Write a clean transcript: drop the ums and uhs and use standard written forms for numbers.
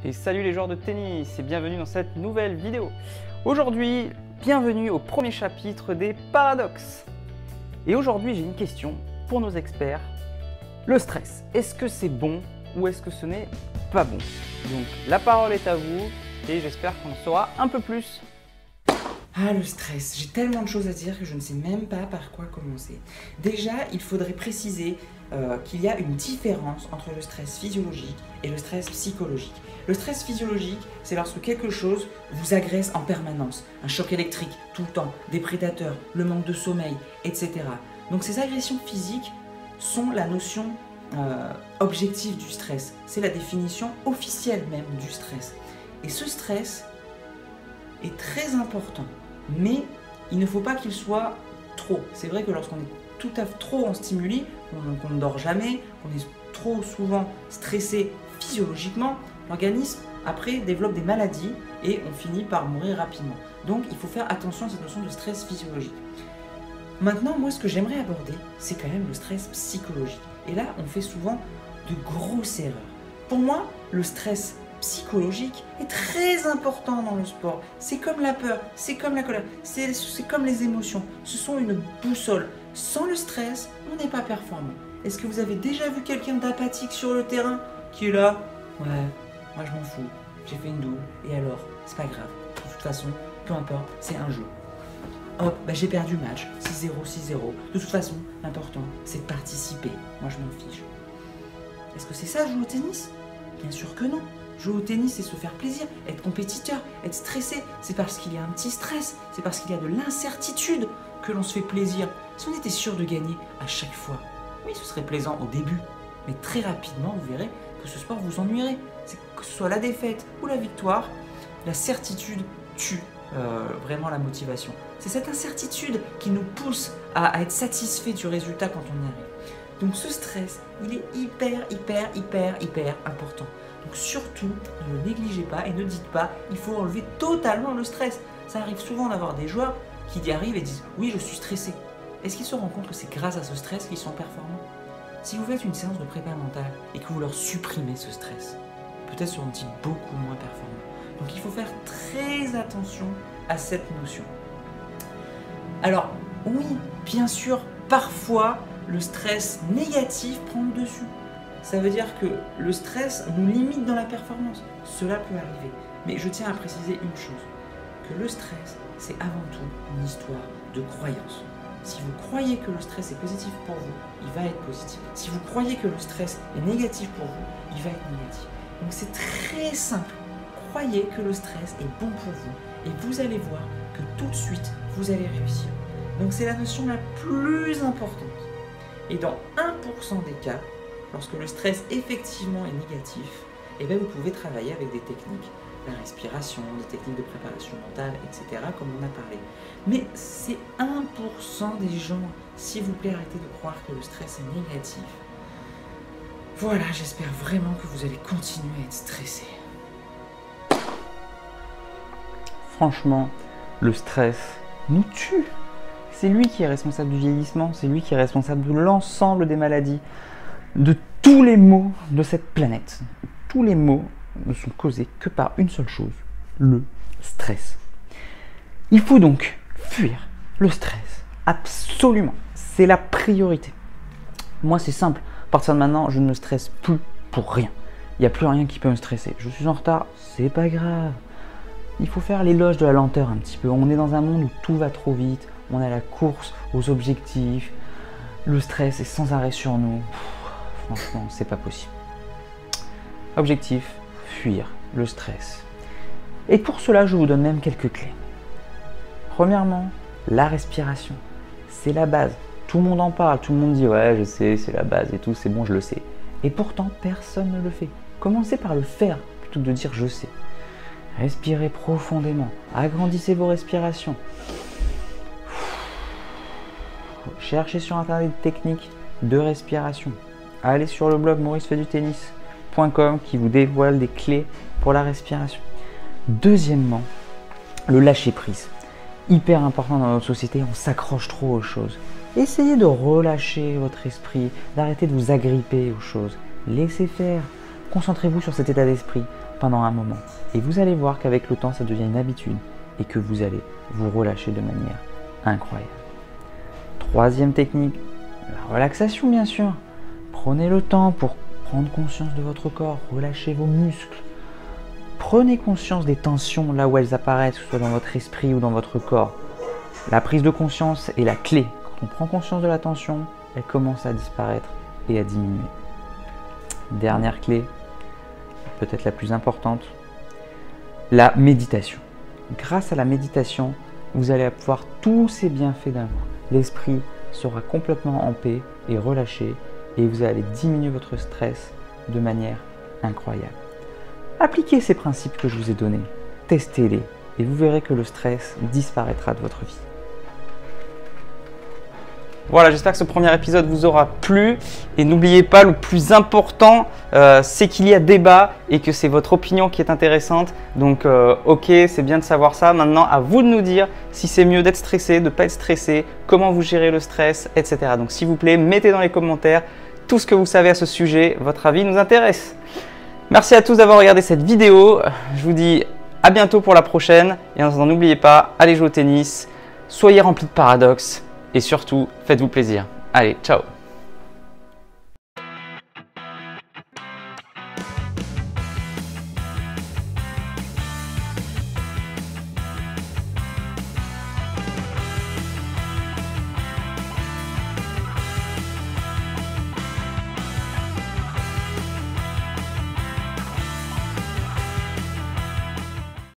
Et salut les joueurs de tennis et bienvenue dans cette nouvelle vidéo. Aujourd'hui, bienvenue au premier chapitre des paradoxes. Et aujourd'hui, j'ai une question pour nos experts. Le stress, est-ce que c'est bon ou est-ce que ce n'est pas bon? Donc la parole est à vous et j'espère qu'on en saura un peu plus. Ah, le stress, j'ai tellement de choses à dire que je ne sais même pas par quoi commencer. Déjà, il faudrait préciser qu'il y a une différence entre le stress physiologique et le stress psychologique. Le stress physiologique, c'est lorsque quelque chose vous agresse en permanence. Un choc électrique, tout le temps, des prédateurs, le manque de sommeil, etc. Donc ces agressions physiques sont la notion objective du stress. C'est la définition officielle même du stress. Et ce stress est très important, mais il ne faut pas qu'il soit trop. C'est vrai que lorsqu'on est tout à fait trop en stimuli, qu'on ne dort jamais, qu'on est trop souvent stressé physiologiquement, l'organisme après développe des maladies et on finit par mourir rapidement. Donc il faut faire attention à cette notion de stress physiologique. Maintenant, moi ce que j'aimerais aborder, c'est quand même le stress psychologique. Et là, on fait souvent de grosses erreurs. Pour moi, le stress psychologique est très important dans le sport. C'est comme la peur, c'est comme la colère, c'est comme les émotions. Ce sont une boussole. Sans le stress, on n'est pas performant. Est-ce que vous avez déjà vu quelqu'un d'apathique sur le terrain qui est là? Ouais, moi je m'en fous, j'ai fait une double, et alors? C'est pas grave. De toute façon, peu importe, c'est un jeu. Hop, bah j'ai perdu le match, 6-0, 6-0. De toute façon, l'important, c'est de participer. Moi je m'en fiche. Est-ce que c'est ça, jouer au tennis? Bien sûr que non. Jouer au tennis, c'est se faire plaisir, être compétiteur, être stressé. C'est parce qu'il y a un petit stress, c'est parce qu'il y a de l'incertitude que l'on se fait plaisir. Si on était sûr de gagner à chaque fois, oui, ce serait plaisant au début. Mais très rapidement, vous verrez que ce sport vous ennuierait. Que ce soit la défaite ou la victoire, la certitude tue vraiment la motivation. C'est cette incertitude qui nous pousse à être satisfait du résultat quand on y arrive. Donc ce stress, il est hyper important. Donc surtout, ne le négligez pas et ne dites pas il faut enlever totalement le stress. Ça arrive souvent d'avoir des joueurs qui y arrivent et disent oui, je suis stressé. Est-ce qu'ils se rendent compte que c'est grâce à ce stress qu'ils sont performants? Si vous faites une séance de prépa mentale et que vous leur supprimez ce stress, peut-être seront-ils beaucoup moins performants. Donc il faut faire très attention à cette notion. Alors oui, bien sûr, parfois le stress négatif prend le dessus. Ça veut dire que le stress nous limite dans la performance. Cela peut arriver. Mais je tiens à préciser une chose, que le stress, c'est avant tout une histoire de croyance. Si vous croyez que le stress est positif pour vous, il va être positif. Si vous croyez que le stress est négatif pour vous, il va être négatif. Donc c'est très simple. Croyez que le stress est bon pour vous et vous allez voir que tout de suite, vous allez réussir. Donc c'est la notion la plus importante. Et dans 1% des cas, lorsque le stress effectivement est négatif, eh bien vous pouvez travailler avec des techniques, la respiration, des techniques de préparation mentale, etc., comme on a parlé. Mais c'est 1% des gens. S'il vous plaît, arrêtez de croire que le stress est négatif. Voilà, j'espère vraiment que vous allez continuer à être stressé. Franchement, le stress nous tue. C'est lui qui est responsable du vieillissement, c'est lui qui est responsable de l'ensemble des maladies, de tous les maux de cette planète. Tous les maux ne sont causés que par une seule chose, le stress. Il faut donc fuir le stress, absolument. C'est la priorité. Moi, c'est simple. À partir de maintenant, je ne me stresse plus pour rien. Il n'y a plus rien qui peut me stresser. Je suis en retard, c'est pas grave. Il faut faire l'éloge de la lenteur un petit peu. On est dans un monde où tout va trop vite. On a la course aux objectifs. Le stress est sans arrêt sur nous. Franchement, c'est pas possible. Objectif, fuir le stress. Et pour cela, je vous donne même quelques clés. Premièrement, la respiration. C'est la base. Tout le monde en parle. Tout le monde dit ouais, je sais, c'est la base et tout, c'est bon, je le sais. Et pourtant, personne ne le fait. Commencez par le faire plutôt que de dire je sais. Respirez profondément. Agrandissez vos respirations. Cherchez sur internet des techniques de respiration. Allez sur le blog mauricefaistutennis.com qui vous dévoile des clés pour la respiration. Deuxièmement, le lâcher prise. Hyper important dans notre société, on s'accroche trop aux choses. Essayez de relâcher votre esprit, d'arrêter de vous agripper aux choses. Laissez faire. Concentrez-vous sur cet état d'esprit. pendant un moment. Et vous allez voir qu'avec le temps, ça devient une habitude et que vous allez vous relâcher de manière incroyable. Troisième technique, la relaxation bien sûr. Prenez le temps pour prendre conscience de votre corps, relâchez vos muscles. Prenez conscience des tensions là où elles apparaissent, que ce soit dans votre esprit ou dans votre corps. La prise de conscience est la clé. Quand on prend conscience de la tension, elle commence à disparaître et à diminuer. Dernière clé, peut-être la plus importante, la méditation. Grâce à la méditation, vous allez avoir tous ces bienfaits d'un coup. L'esprit sera complètement en paix et relâché et vous allez diminuer votre stress de manière incroyable. Appliquez ces principes que je vous ai donnés, testez-les et vous verrez que le stress disparaîtra de votre vie. Voilà, j'espère que ce premier épisode vous aura plu et n'oubliez pas, le plus important, c'est qu'il y a débat et que c'est votre opinion qui est intéressante. Donc ok, c'est bien de savoir ça. Maintenant, à vous de nous dire si c'est mieux d'être stressé, de ne pas être stressé, comment vous gérez le stress, etc. Donc s'il vous plaît, mettez dans les commentaires tout ce que vous savez à ce sujet. Votre avis nous intéresse. Merci à tous d'avoir regardé cette vidéo. Je vous dis à bientôt pour la prochaine. Et en attendant, n'oubliez pas, allez jouer au tennis, soyez remplis de paradoxes. Et surtout, faites-vous plaisir. Allez, ciao!